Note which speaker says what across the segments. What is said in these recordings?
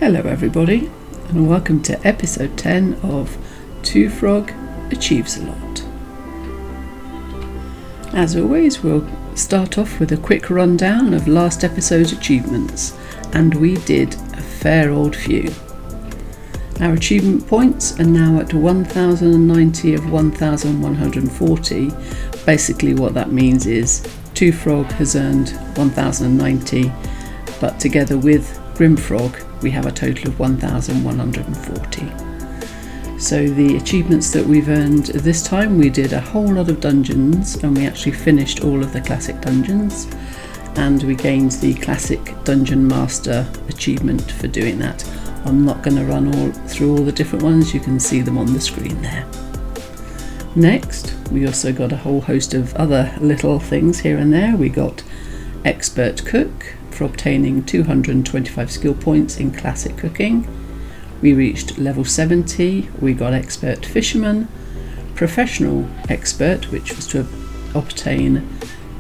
Speaker 1: Hello everybody, and welcome to episode 10 of Twofrog Achieves a Lot. As always, we'll start off with a quick rundown of last episode's achievements, and we did a fair old few. Our achievement points are now at 1090 of 1140. Basically what that means is Twofrog has earned 1090, but together with Grimfrog we have a total of 1140. So the achievements that we've earned this time, we did a whole lot of dungeons and we actually finished all of the classic dungeons, and we gained the classic dungeon master achievement for doing that. I'm not going to run through all the different ones, you can see them on the screen there. Next, we also got a whole host of other little things here and there. We got expert cook for obtaining 225 skill points in classic cooking. We reached level 70, we got expert fisherman, professional expert, which was to obtain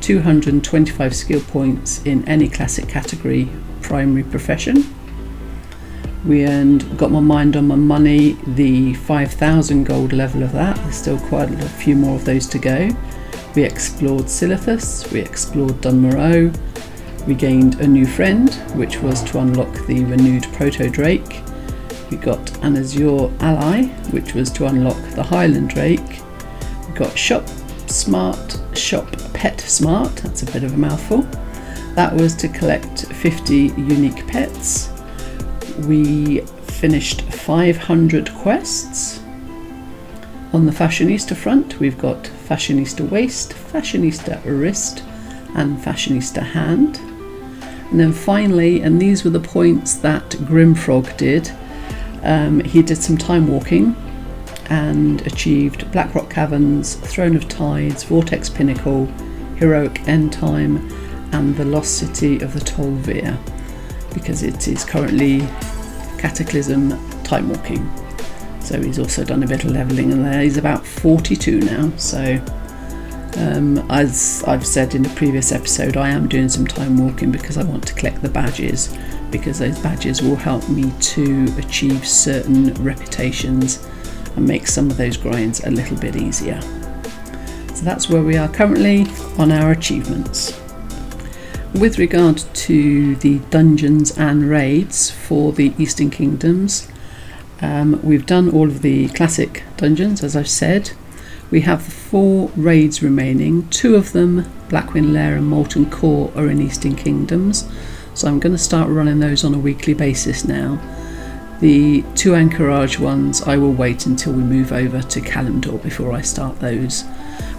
Speaker 1: 225 skill points in any classic category primary profession. We got my mind on my money, the 5,000 gold level of that. There's still quite a few more of those to go. We explored Silithus, we explored Dunmoreau, we gained a new friend, which was to unlock the renewed Proto-Drake. We got an Azure ally, which was to unlock the Highland Drake. We got Shop Pet Smart, that's a bit of a mouthful. That was to collect 50 unique pets. We finished 500 quests. On the Fashionista front, we've got Fashionista Waist, Fashionista Wrist, and Fashionista Hand. And then finally, and these were the points that Grimfrog did, he did some time walking and achieved Blackrock Caverns, Throne of Tides, Vortex Pinnacle, Heroic End Time, and the Lost City of the Tolvir, because it is currently Cataclysm time walking. So he's also done a bit of levelling in there. He's about 42 now, so as I've said in the previous episode, I am doing some time walking because I want to collect the badges, because those badges will help me to achieve certain reputations and make some of those grinds a little bit easier. So that's where we are currently on our achievements. With regard to the dungeons and raids for the Eastern Kingdoms, we've done all of the classic dungeons, as I've said. We have 4 raids remaining. 2 of them, Blackwind Lair and Molten Core, are in Eastern Kingdoms, so I'm going to start running those on a weekly basis now. The 2 Anchorage ones I will wait until we move over to Kalimdor before I start those.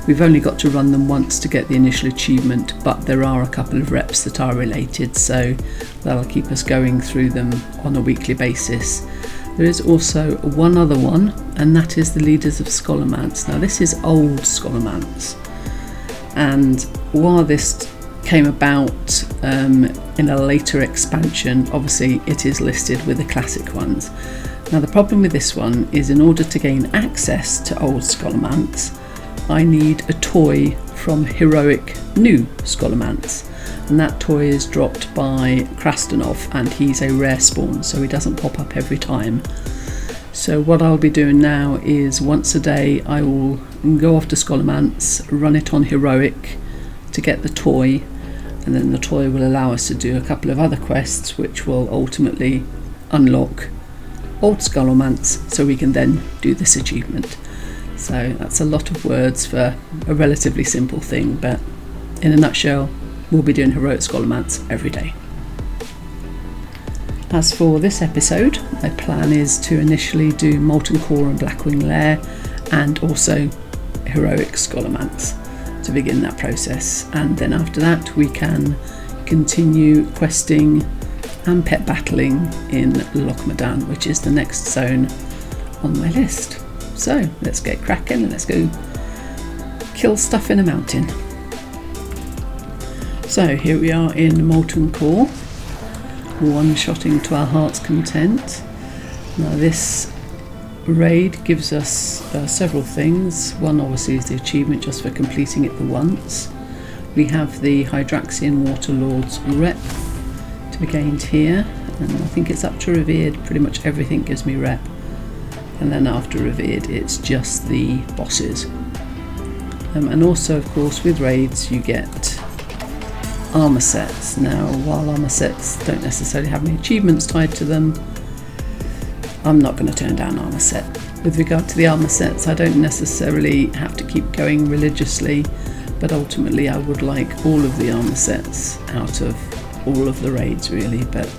Speaker 1: We've only got to run them once to get the initial achievement, but there are a couple of reps that are related, so that'll keep us going through them on a weekly basis. There is also one other one, and that is the Leaders of Scholomance. Now this is old Scholomance, and while this came about in a later expansion, obviously it is listed with the classic ones. Now the problem with this one is, in order to gain access to old Scholomance, I need a toy from Heroic New Scholomance, and that toy is dropped by Krastanov, and he's a rare spawn, so he doesn't pop up every time. So what I'll be doing now is once a day I will go off to Scholomance, run it on Heroic to get the toy, and then the toy will allow us to do a couple of other quests which will ultimately unlock Old Scholomance, so we can then do this achievement. So that's a lot of words for a relatively simple thing, but in a nutshell, we'll be doing Heroic Scholomance every day. As for this episode, my plan is to initially do Molten Core and Blackwing Lair, and also Heroic Scholomance to begin that process, and then after that we can continue questing and pet battling in Loch Modan, which is the next zone on my list. So let's get cracking and let's go kill stuff in a mountain. So here we are in Molten Core, one-shotting to our heart's content. Now this raid gives us several things. One obviously is the achievement just for completing it the once. We have the Hydraxian Waterlord's rep to be gained here, and I think it's up to revered. Pretty much everything gives me rep, and then after revered it's just the bosses. And also, of course, with raids you get armor sets. Now, while armor sets don't necessarily have any achievements tied to them, I'm not going to turn down armor set. With regard to the armor sets, I don't necessarily have to keep going religiously, but ultimately I would like all of the armor sets out of all of the raids, really. But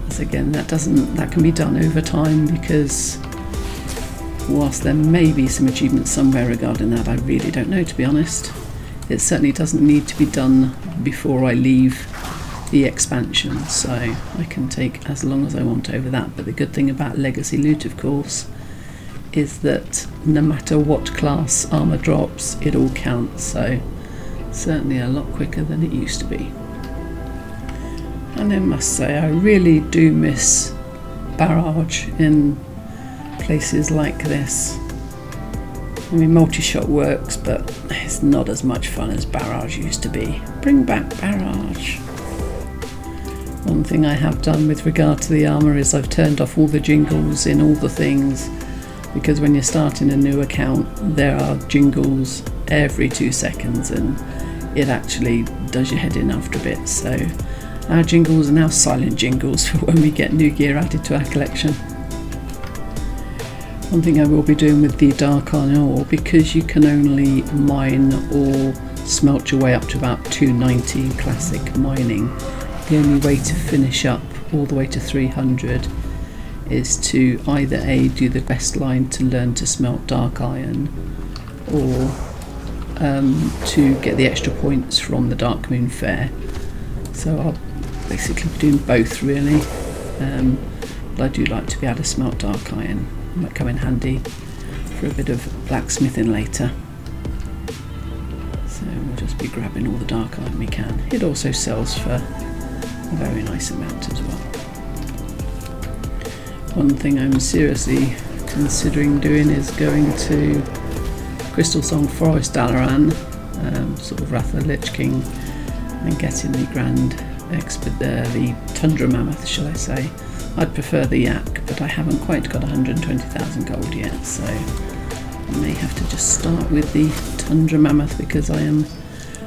Speaker 1: as again, that can be done over time, because whilst there may be some achievements somewhere regarding that, I really don't know, to be honest. It certainly doesn't need to be done before I leave the expansion, so I can take as long as I want over that. But the good thing about legacy loot, of course, is that no matter what class armor drops, it all counts, so certainly a lot quicker than it used to be. And I must say, I really do miss barrage in places like this. I mean, multi-shot works, but it's not as much fun as barrage used to be. Bring back barrage. One thing I have done with regard to the armour is I've turned off all the jingles in all the things, because when you're starting a new account there are jingles every 2 seconds and it actually does your head in after a bit. So our jingles are now silent jingles for when we get new gear added to our collection. One thing I will be doing with the dark iron ore, because you can only mine or smelt your way up to about 290 classic mining, the only way to finish up all the way to 300 is to either A, do the quest line to learn to smelt dark iron, or to get the extra points from the Dark Moon Fair. So I'll basically be doing both, really. But I do like to be able to smelt dark iron. It might come in handy for a bit of blacksmithing later. So we'll just be grabbing all the dark iron we can. It also sells for a very nice amount as well. One thing I'm seriously considering doing is going to Crystal Song Forest Dalaran, sort of Wrath of the Lich King, and getting the the Tundra Mammoth, shall I say. I'd prefer the Yak, but I haven't quite got 120,000 gold yet, so I may have to just start with the Tundra Mammoth, because I am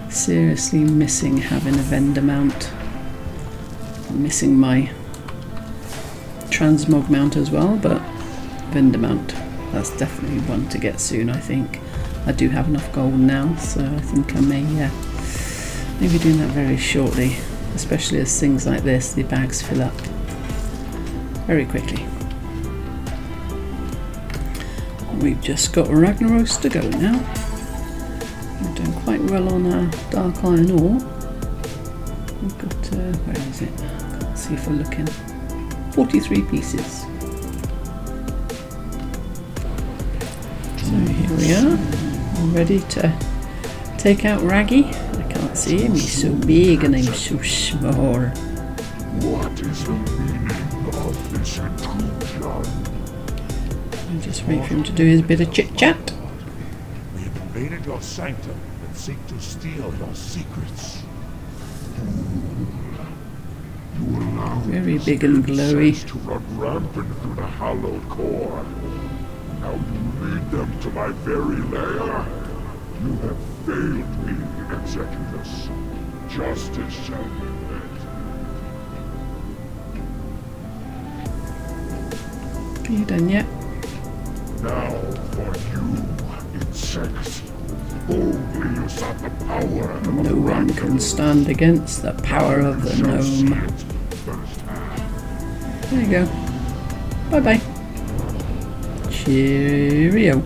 Speaker 1: seriously missing having a vendor mount. I'm missing my transmog mount as well, but vendor mount, that's definitely one to get soon. I think I do have enough gold now, so I think I may be doing that very shortly, especially as things like this, the bags fill up very quickly. We've just got Ragnaros to go now. We're doing quite well on our dark iron ore. We've got, where is it? Can't see if we're looking. 43 pieces. So here we are, ready to take out Raggy. I can't see him, he's so big and I'm so small.
Speaker 2: What is the meaning of this intrusion?
Speaker 1: I'll just wait for him to do his bit of chit-chat.
Speaker 2: We have invaded your sanctum and seek to steal your secrets. You allow
Speaker 1: Very big and glowy.
Speaker 2: to run rampant through the hallowed core. Now you lead them to my very lair. You have failed me, Executus. Justice shall be met.
Speaker 1: Are you done yet?
Speaker 2: Now for you, insects. Boldly usurp the power of
Speaker 1: No one can stand against the power of the gnome. There you go. Bye bye. Cheerio.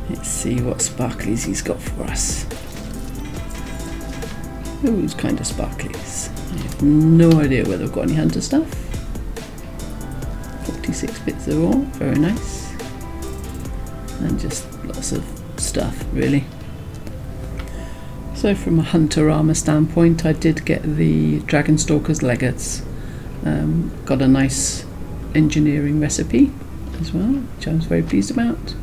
Speaker 1: Let's see what sparklies he's got for us. Those kind of sparklies. I have no idea whether I've got any hunter stuff. 46 bits of ore, very nice. And just lots of stuff, really. So from a hunter armor standpoint, I did get the Dragonstalker's legates. Got a nice engineering recipe as well, which I was very pleased about.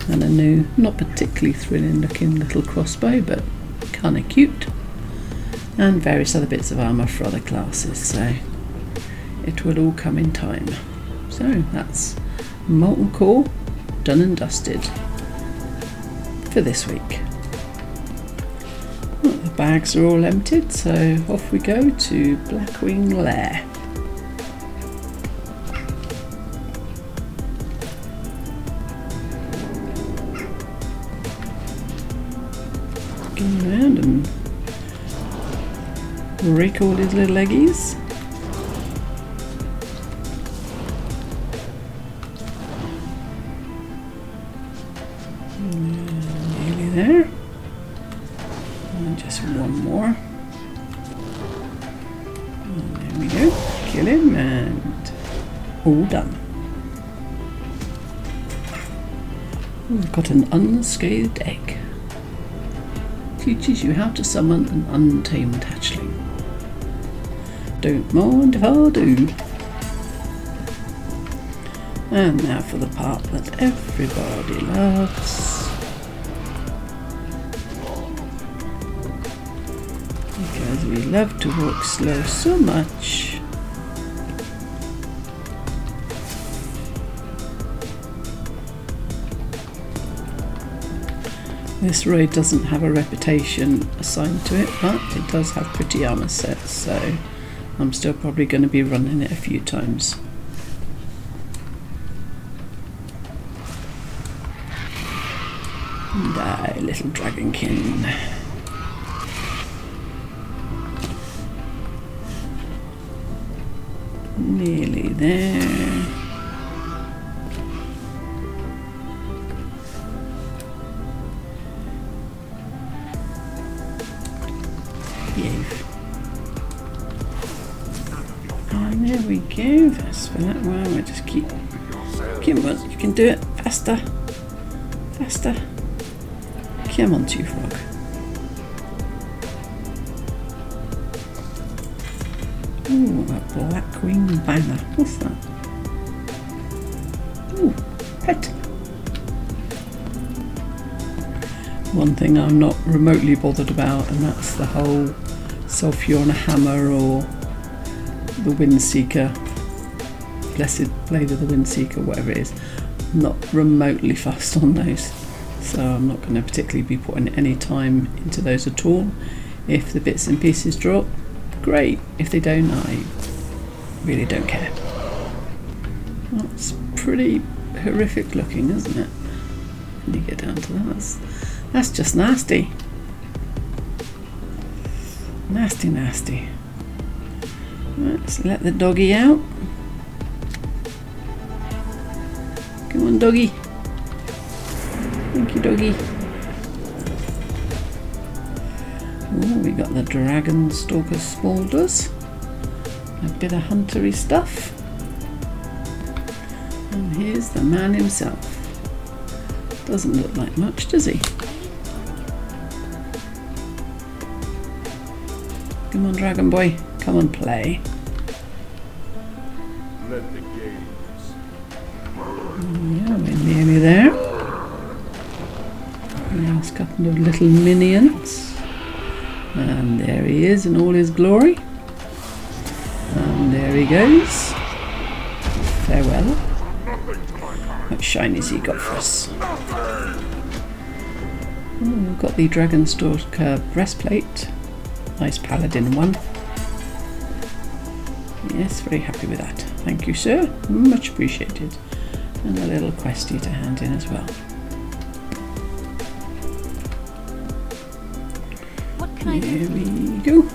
Speaker 1: And a new, not particularly thrilling looking little crossbow, but kind of cute. and various other bits of armour for other classes, so it will all come in time. So that's Molten Core done and dusted for this week. Well, the bags are all emptied, so off we go to Blackwing Lair. Go around and rake all his little eggies. Nearly there. And just one more. And there we go. Kill him and all done. We've got an unscathed egg. Teaches you how to summon an untamed hatchling. Don't mind if I do. And now for the part that everybody loves. Because we love to walk slow so much. This raid doesn't have a reputation assigned to it, but it does have pretty armour sets, so I'm still probably going to be running it a few times. Die, little dragonkin. Nearly there. And there we go, that's for that one. We'll just keep on, you can do it, faster, faster. Come on, Twofrog. Ooh, a Blackwing banner, what's that? Ooh, pet. One thing I'm not remotely bothered about, and that's the whole Sulphur Hammer or the Windseeker, Blessed Blade of the Windseeker, whatever it is. Not remotely fussed on those, so I'm not going to particularly be putting any time into those at all. If the bits and pieces drop, great. If they don't, I really don't care. That's pretty horrific looking, isn't it? When you get down to that, that's just nasty. Nasty, nasty. Let's let the doggy out. Come on, doggy. Thank you, doggy. Oh, we got the Dragon Stalker Smoulders. A bit of huntery stuff. And here's the man himself. Doesn't look like much, does he? Come on, Dragon Boy. Come and play.
Speaker 2: Let the games.
Speaker 1: Yeah, we're nearly there. Last couple of little minions. And there he is in all his glory. And there he goes. Farewell. What shinies he got for us? Oh, we've got the Dragon Stalker breastplate. Nice paladin one. Yes, very happy with that. Thank you, sir. Much appreciated. And a little questy to hand in as well.
Speaker 3: What can I do?
Speaker 1: Here we go.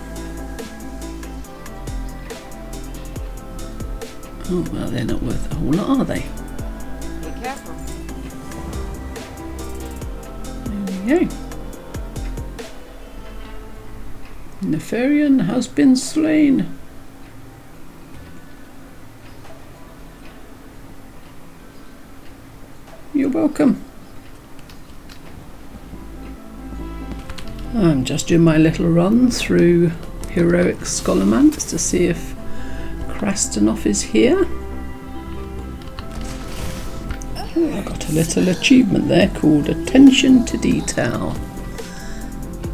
Speaker 1: Oh, well, they're not worth a whole lot, are they?
Speaker 3: Be careful.
Speaker 1: There we go. Nefarian has been slain. You're welcome. I'm just doing my little run through Heroic Scholarmance to see if Krastenov is here. Oh, I got a little achievement there called Attention to Detail.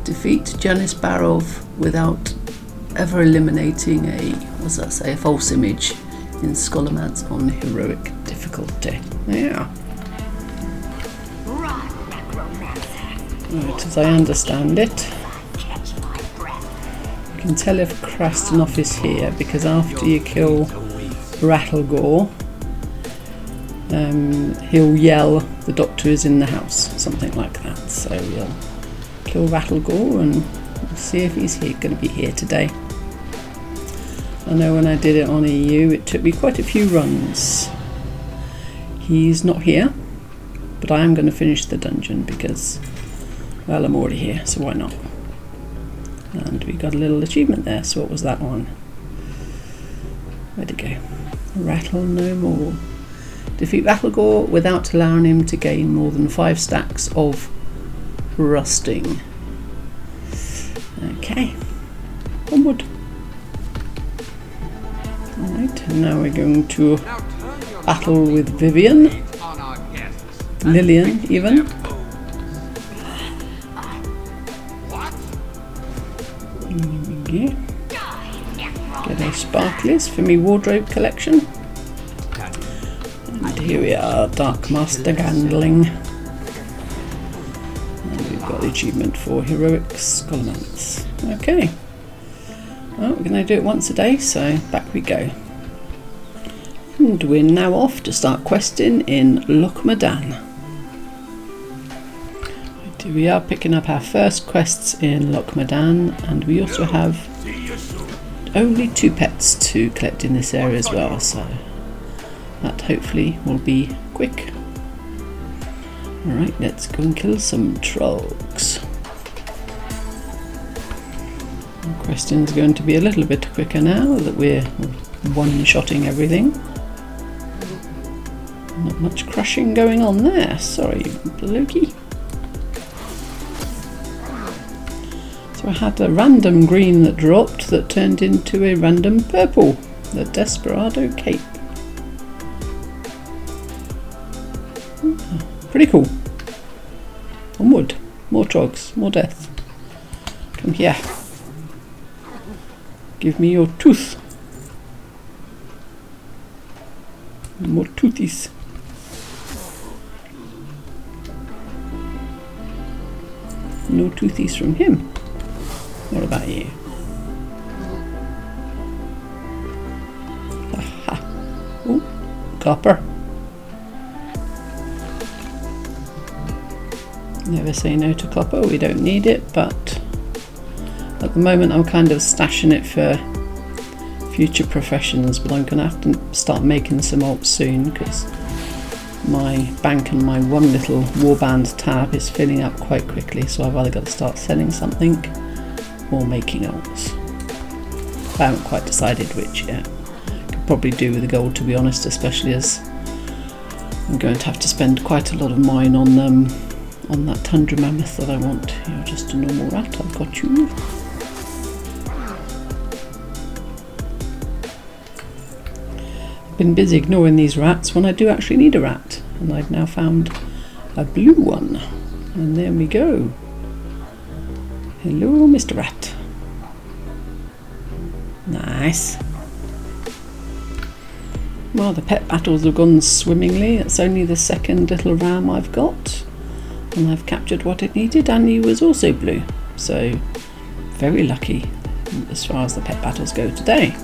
Speaker 1: Defeat Janis Barov without ever eliminating a, what does that say, a false image in Scholomance on heroic difficulty. Yeah. Right, as I understand it, you can tell if Krasnov is here because after you kill Rattlegore, he'll yell, "The doctor is in the house," something like that. So we'll kill Rattlegore and see if he's going to be here today. I know when I did it on EU, it took me quite a few runs. He's not here, but I am going to finish the dungeon because, well, I'm already here, so why not? And we got a little achievement there. So what was that one? Where'd it go? Rattle no more. Defeat Rattlegore without allowing him to gain more than 5 stacks of rusting. Okay, onward. Alright, now we're going to battle with Vivian, Lillian even. Here we go. Get a sparklies for me wardrobe collection. And here we are, Dark Master Gandling. And we've got the achievement for Heroic Scholomance. Okay. Well, we're going to do it once a day, so back we go. And we're now off to start questing in Loch Modan. We are picking up our first quests in Loch Modan, and we also have only 2 pets to collect in this area as well, so that hopefully will be quick. Alright, let's go and kill some trogs. Questing's going to be a little bit quicker now that we're one-shotting everything. Not much crushing going on there, sorry, Blokey. So I had a random green that dropped that turned into a random purple, the Desperado Cape. Pretty cool. Onward, more trogs, more death. Come here. Give me your tooth. More toothies. No toothies from him. What about you? Aha. Oh, copper. Never say no to copper, we don't need it, but at the moment I'm kind of stashing it for future professions, but I'm going to have to start making some alts soon because my bank and my one little warband tab is filling up quite quickly, so I've either got to start selling something or making alts. I haven't quite decided which yet. Could probably do with the gold, to be honest, especially as I'm going to have to spend quite a lot of mine on that tundra mammoth that I want. You're just a normal rat, I've got you. I've been busy ignoring these rats when I do actually need a rat, and I've now found a blue one. And there we go. Hello, Mr. Rat. Nice. Well, the pet battles have gone swimmingly. It's only the second little ram I've got, and I've captured what it needed, and he was also blue. So, very lucky as far as the pet battles go today.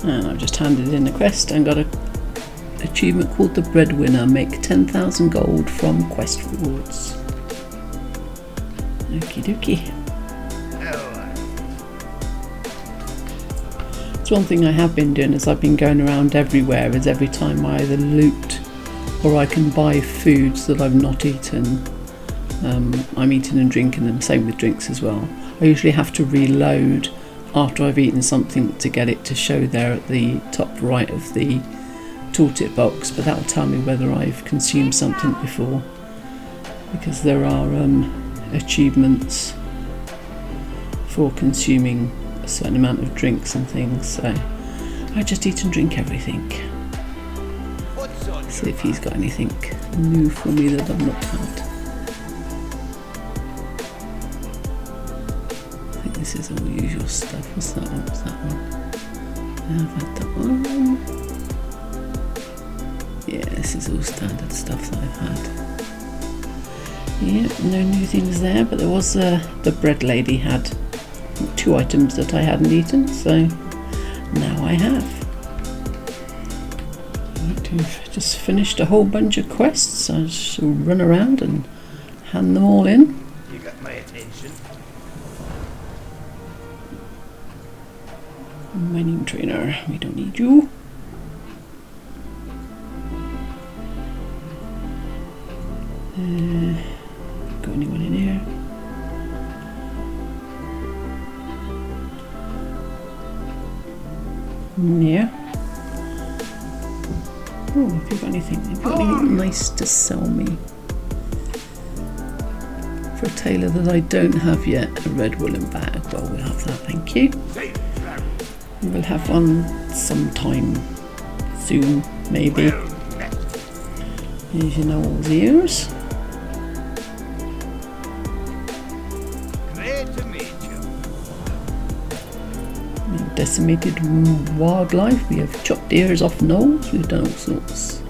Speaker 1: And I've just handed in a quest and got an achievement called the Breadwinner. Make 10,000 gold from quest rewards. Okie dokie. It's one thing I have been doing is I've been going around everywhere, is every time I either loot or I can buy foods that I've not eaten, I'm eating and drinking them, same with drinks as well. I usually have to reload after I've eaten something to get it to show there at the top right of the tooltip box, but that will tell me whether I've consumed something before, because there are achievements for consuming a certain amount of drinks and things, so I just eat and drink everything. See if he's got anything new for me that I've not had. I think This is all usual stuff. What's that one? What's that one? I've had that one. Yeah, this is all standard stuff that I've had. Yeah, no new things there, but there was the bread lady had 2 items that I hadn't eaten, so now I have. Right, we've just finished a whole bunch of quests. I shall run around and hand them all in.
Speaker 4: You got my attention.
Speaker 1: Mining trainer, we don't need you. Got anyone in here? Yeah. Oh, have you got anything? Have you got anything nice to sell me? For a tailor that I don't have yet, a red woolen bag. Well, we'll have that, thank you. We'll have one sometime soon, maybe. Here's your Noel's ears.
Speaker 4: Great to meet you.
Speaker 1: We've decimated wildlife. We have chopped ears off Noel's. We've done all sorts.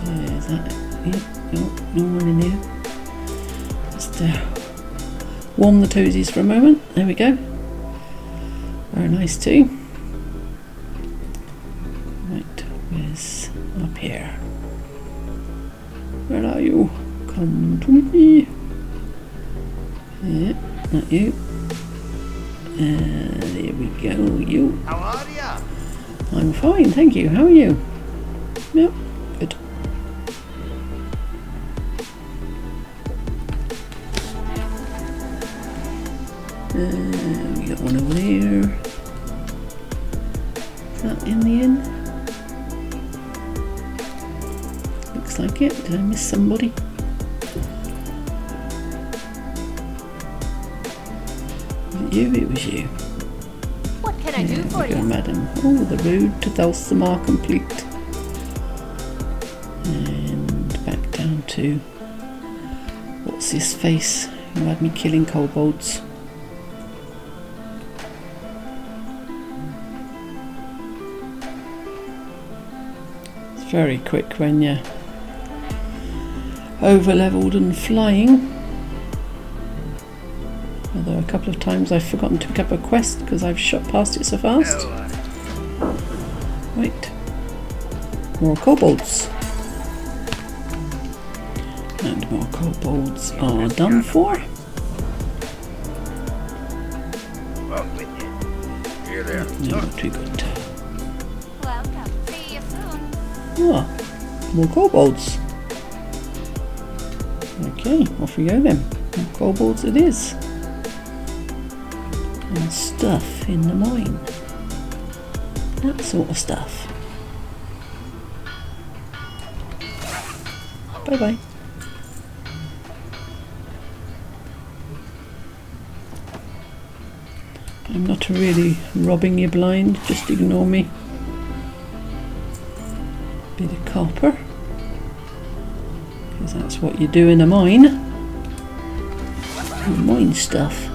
Speaker 1: Is that it? No one in here. Just warm the toesies for a moment. There we go. Very nice too. Right, where's up here? Where are you? Come to me. Yeah, not you. There we go, you.
Speaker 4: How are ya?
Speaker 1: I'm fine, thank you. How are you? Yep, good. We got one over there. Is that in the inn? Looks like it. Did I miss somebody? Was it you? It was you.
Speaker 3: What can I do for
Speaker 1: There we go,
Speaker 3: you?
Speaker 1: madam. Oh, the road to Thalsamar complete. And back down to... What's his face? Who had me killing kobolds? Very quick when you're over leveled and flying. Although a couple of times I've forgotten to pick up a quest because I've shot past it so fast. Right, more kobolds. And more kobolds are done for.
Speaker 4: Walk with you. Here there.
Speaker 1: No, not too good.
Speaker 3: Welcome. See you soon.
Speaker 1: Ah, more kobolds. Okay, off we go then. More kobolds it is. And stuff in the mine. That sort of stuff. Bye bye. I'm not really robbing you blind, just ignore me. Bit of copper, because that's what you do in a mine. You mine stuff.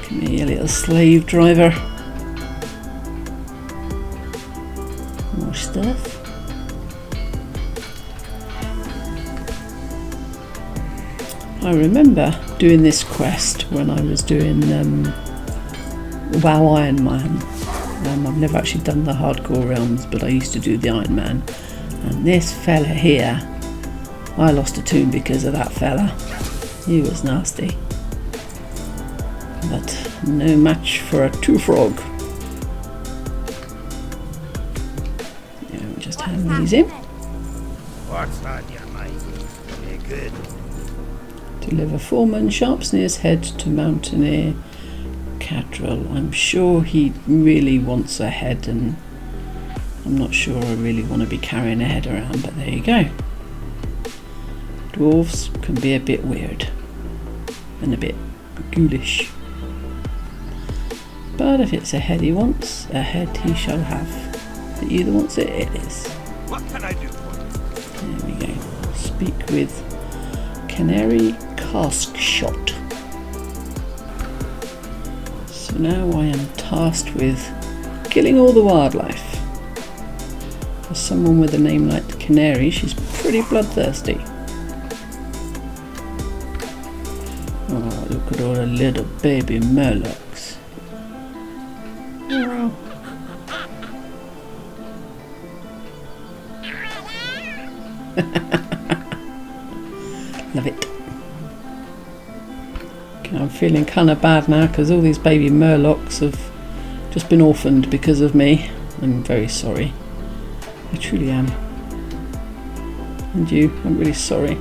Speaker 1: Come here, little slave driver. More stuff. I remember doing this quest when I was doing WoW Iron Man. I've never actually done the hardcore realms, but I used to do the Iron Man. And this fella here, I lost a tune because of that fella. He was nasty. But no match for a Twofrog. Yeah, we'll just hand these in.
Speaker 4: What's on your mind? Yeah, good.
Speaker 1: Deliver Foreman Sharpsnear's head to Mountaineer Cadril. I'm sure he really wants a head, and I'm not sure I really want to be carrying a head around, but there you go. Dwarves can be a bit weird and a bit ghoulish. But if it's a head he wants, a head he shall have. If he either wants it, it is.
Speaker 4: What can I do for you?
Speaker 1: There we go. Speak with Canary Cask Shot. So now I am tasked with killing all the wildlife. For someone with a name like Canary, she's pretty bloodthirsty. Oh, look at all the little baby murlocs. Oh. Love it. Okay, I'm feeling kind of bad now because all these baby murlocs have just been orphaned because of me. I'm very sorry. I truly am. And you, I'm really sorry.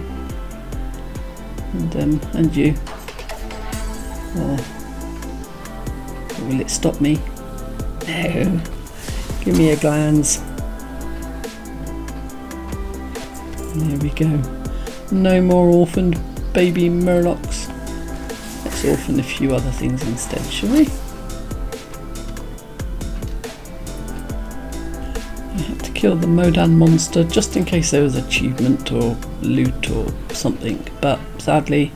Speaker 1: And you. Oh. Will it stop me? No. Give me a glance. There we go. No more orphaned baby murlocs. Let's orphan a few other things instead, shall we? I had to kill the Modan monster just in case there was achievement or loot or something, but sadly,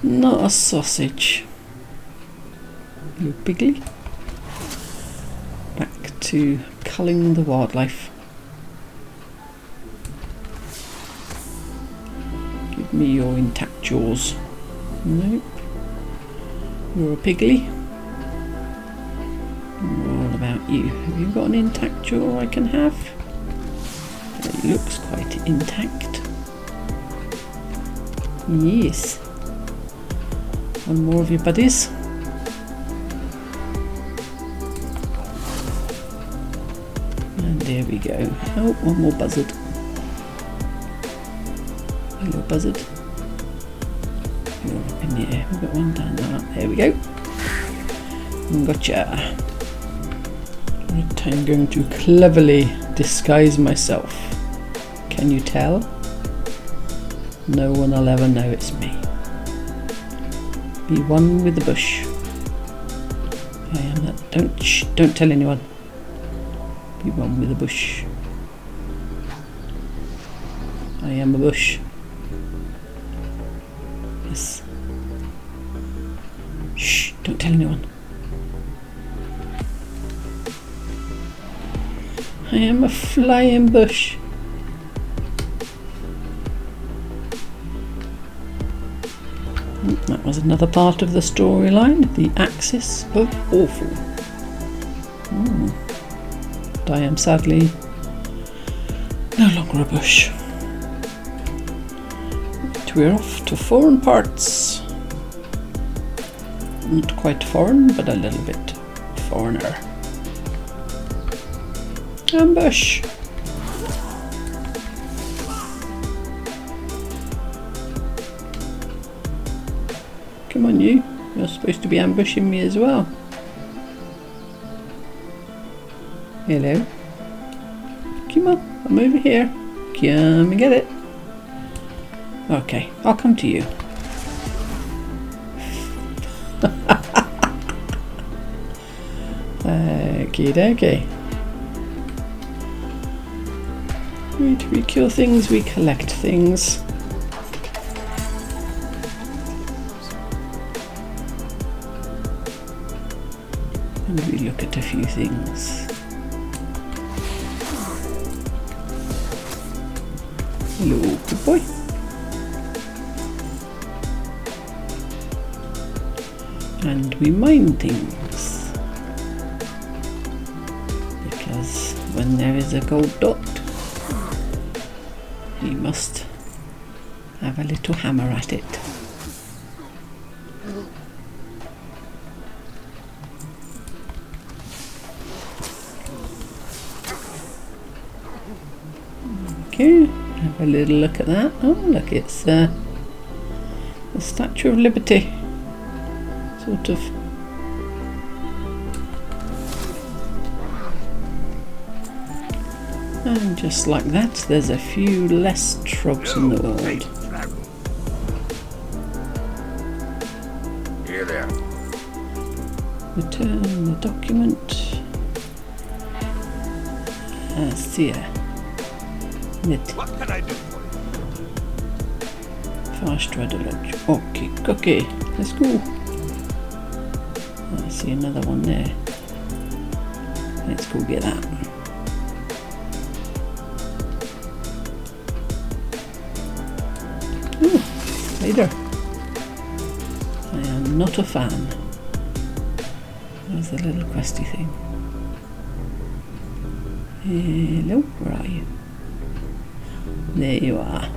Speaker 1: not a sausage. You pigly. Back to culling the wildlife. Give me your intact jaws. Nope. You're a pigly. What about you? Have you got an intact jaw I can have? It looks quite intact. Yes. One more of your buddies. And there we go. Oh, one more buzzard. Hello, buzzard. You're up in the air. We've got one down there. There we go. Gotcha. Right, I'm going to cleverly disguise myself. Can you tell? No one will ever know it's me. Be one with the bush. I am that. Don't tell anyone. Be one with the bush. I am a bush. Yes. Shh, don't tell anyone. I am a flying bush. That was another part of the storyline, the axis of awful. But I am sadly no longer a bush. Right, we're off to foreign parts. Not quite foreign, but a little bit foreigner. Ambush! Come on you, you're supposed to be ambushing me as well. Hello. Come on, I'm over here. Come and get it. Okay, I'll come to you. Okie dokie. Right, we kill things, we collect things. And we look at a few things. Hello, good boy. And we mine things. Because when there is a gold dot, you must have a little hammer at it. Okay, have a little look at that. Oh look, it's the Statue of Liberty. Sort of. And just like that, there's a few less trogs in the world.
Speaker 4: Here there.
Speaker 1: Return the document. See ya. Knit.
Speaker 4: What can I do for you?
Speaker 1: Fast Rider Lodge. Okay, cookie. Let's go. I see another one there. Let's go get that. Ooh, later. I am not a fan. There's the little questy thing. Hello, where are you? There you are.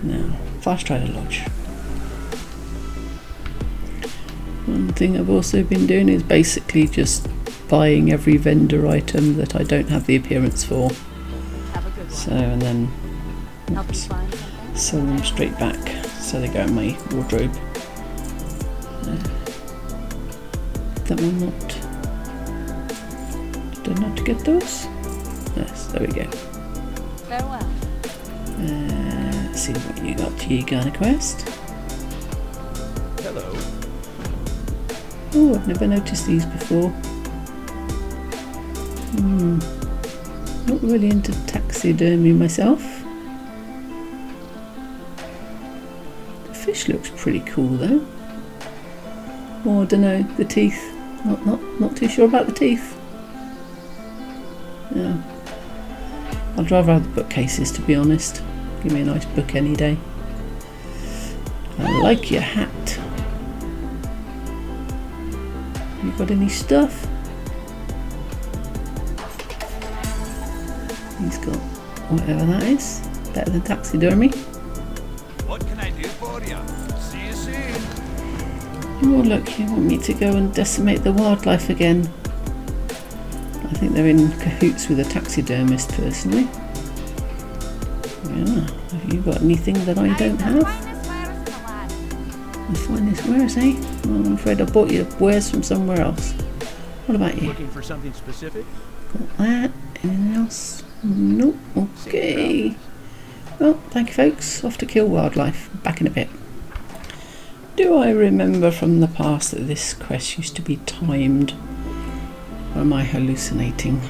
Speaker 1: Now, Fast Rider Lodge. One thing I've also been doing is basically just buying every vendor item that I don't have the appearance for.
Speaker 3: Have a good one.
Speaker 1: So, and then
Speaker 3: Help you find something?
Speaker 1: sell them straight back. So they go in my wardrobe. That one not. Did I not get those? Yes, there we go.
Speaker 3: Farewell.
Speaker 1: Let's see what you got. You got a quest?
Speaker 4: Hello.
Speaker 1: Oh, I've never noticed these before. Not really into taxidermy myself. The fish looks pretty cool though. Oh, I don't know, the teeth. Not too sure about the teeth. Yeah. I'd rather have the bookcases, to be honest. Give me a nice book any day. I like your hat. You got any stuff? He's got whatever that is. Better than taxidermy.
Speaker 4: What can I do for you? See you soon.
Speaker 1: Oh look, you want me to go and decimate the wildlife again. I think they're in cahoots with a taxidermist personally. Yeah, have you got anything that I don't have? The finest wares, eh? Well, I'm afraid I bought your wares from somewhere else. What about you?
Speaker 4: Looking for something specific?
Speaker 1: Got that? Anything else? Nope. Okay. Well, thank you folks. Off to kill wildlife. Back in a bit. Do I remember from the past that this quest used to be timed? Or am I hallucinating?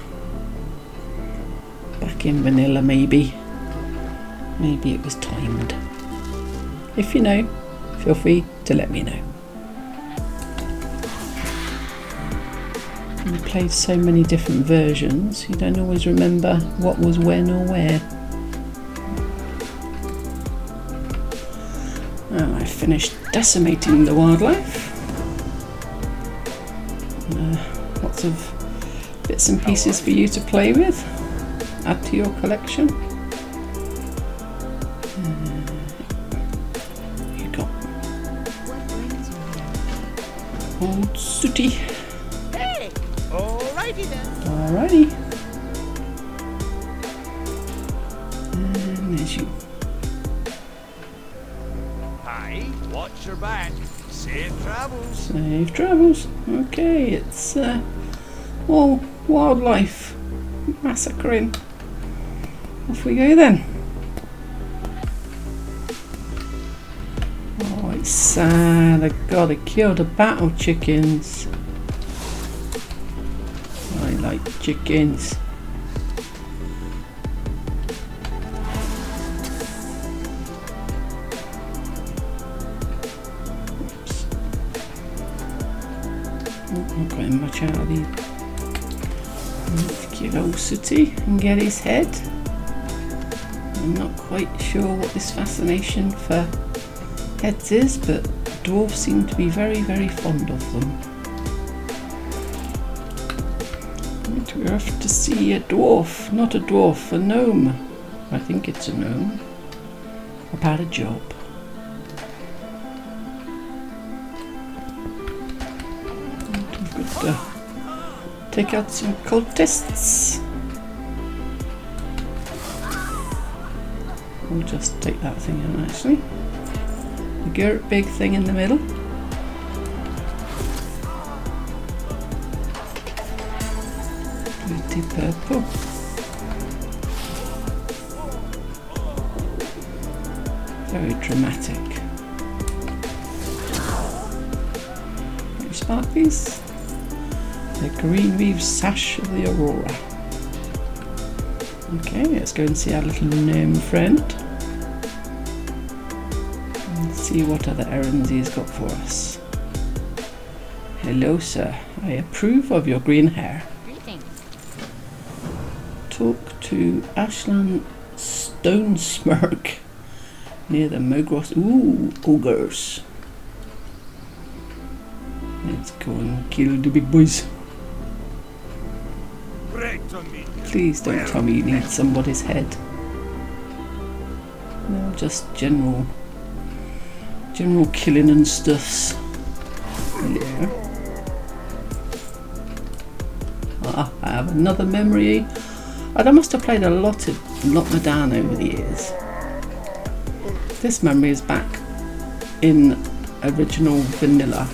Speaker 1: Back in vanilla maybe. Maybe it was timed. If you know, feel free to let me know. We played so many different versions, you don't always remember what was when or where. Well, I finished decimating the wildlife. Lots of bits and pieces for you to play with. Add to your collection. You got old sooty.
Speaker 4: Hey! Alrighty then.
Speaker 1: Alrighty. And there's you.
Speaker 4: Hi, watch your back. Safe travels.
Speaker 1: Safe travels. Okay, it's all wildlife massacring. Off we go then. Oh, it's sad. I gotta kill the battle chickens. I like chickens. Not getting much out of these. Let's kill old Sooty and get his head. I'm not quite sure what this fascination for heads is, but dwarves seem to be very, very fond of them. And we're off to see a dwarf, not a dwarf, a gnome. I think it's a gnome. About a job. Take out some cultists. We'll just take that thing out actually. The big thing in the middle. Pretty purple. Very dramatic. Sparklies. The green weave sash of the Aurora. Okay, let's go and see our little gnome friend. And see what other errands he's got for us. Hello, sir. I approve of your green hair.
Speaker 3: Greetings.
Speaker 1: Talk to Ashland Stone Smirk near the Mogros. Ooh, ogres. Let's go and kill the big boys. Please don't tell me you need somebody's head. No, just general killing and stuffs. Hello. Ah, I have another memory. I must have played a lot of Loch Modan over the years. This memory is back in original vanilla.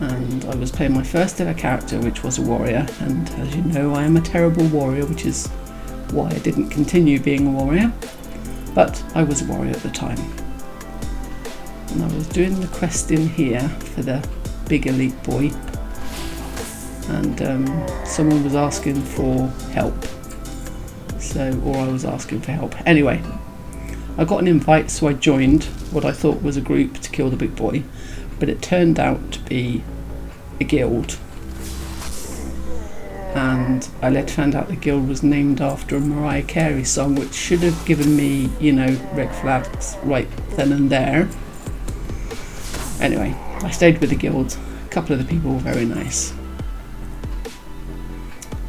Speaker 1: And I was playing my first ever character, which was a warrior, and as you know I am a terrible warrior, which is why I didn't continue being a warrior, but I was a warrior at the time. And I was doing the quest in here for the big elite boy, and someone was asking for help, or I was asking for help. Anyway, I got an invite, so I joined what I thought was a group to kill the big boy, but it turned out to be a guild, and I later found out the guild was named after a Mariah Carey song, which should have given me, you know, red flags right then and there. Anyway, I stayed with the guild. A couple of the people were very nice,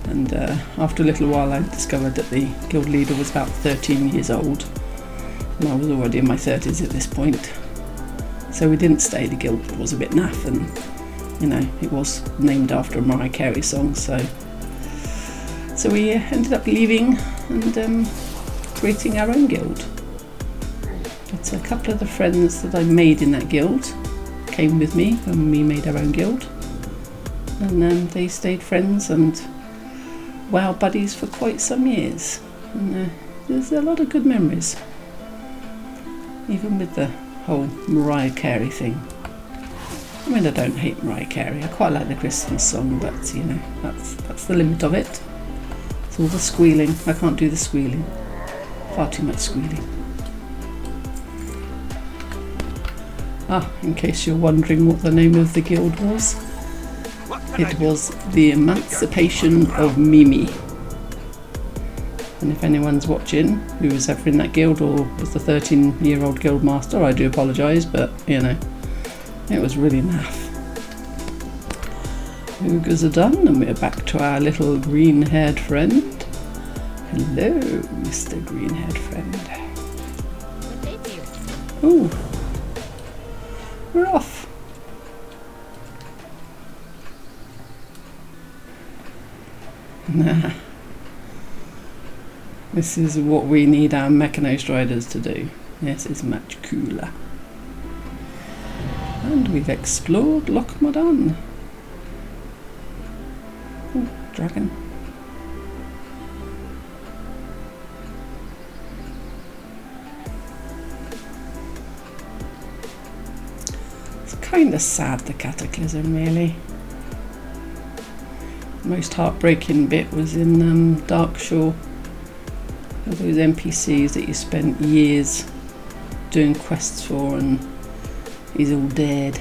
Speaker 1: and after a little while I discovered that the guild leader was about 13 years old, and I was already in my 30s at this point. So we didn't stay. The guild was a bit naff, and you know, it was named after a Mariah Carey song, so we ended up leaving and creating our own guild. But a couple of the friends that I made in that guild came with me when we made our own guild, and they stayed friends and WoW buddies for quite some years, and there's a lot of good memories, even with the whole Mariah Carey thing. I mean, I don't hate Mariah Carey. I quite like the Christmas song, but you know, that's the limit of it. It's all the squealing. I can't do the squealing. Far too much squealing. Ah, in case you're wondering what the name of the guild was, it was the Emancipation of Mimi. And if anyone's watching who was ever in that guild or was the 13-year-old guild master, I do apologise, but you know, it was really naff. Ogres are done, and we're back to our little green-haired friend. Hello, Mr. Green-haired friend.
Speaker 3: What day do you?
Speaker 1: Oh, we're off. Nah. This is what we need our mechanized riders to do. This is much cooler. And we've explored Loch Modan. Oh, dragon. It's kind of sad, the Cataclysm, really. The most heartbreaking bit was in Darkshore. Those NPCs that you spent years doing quests for, and he's all dead.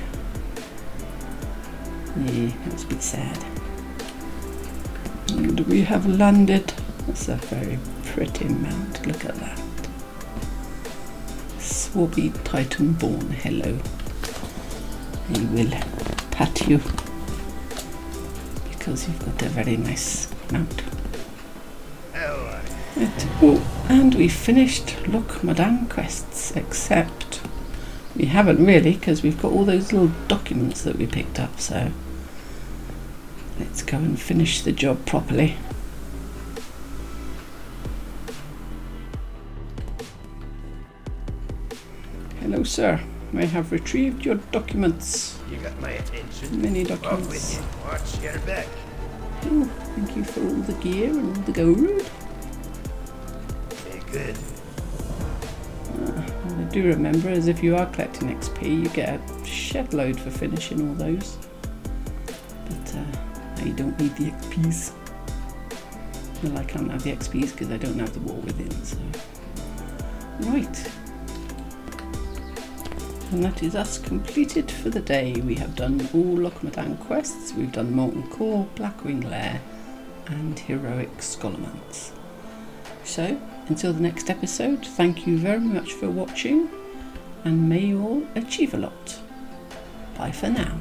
Speaker 1: Yeah, that was a bit sad. And we have landed. That's a very pretty mount. Look at that. Swarby Titanborn. Hello. He will pat you because you've got a very nice mount. Oh, and we finished Loch Modan quests, except we haven't really, because we've got all those little documents that we picked up, so let's go and finish the job properly. Hello, sir. I have retrieved your documents.
Speaker 4: You got my attention.
Speaker 1: Many
Speaker 4: Off with
Speaker 1: documents.
Speaker 4: you. Watch your back.
Speaker 1: Oh, thank you for all the gear and all the gold.
Speaker 4: Good.
Speaker 1: I do remember, as if you are collecting XP, you get a shed load for finishing all those. but I don't need the XPs. Well, I can't have the XPs because I don't have the war within, so... Right. And that is us completed for the day. We have done all Loch Modan quests, we've done Molten Core, Blackwing Lair, and Heroic Scholarments. So, until the next episode, thank you very much for watching, and may you all achieve a lot. Bye for now.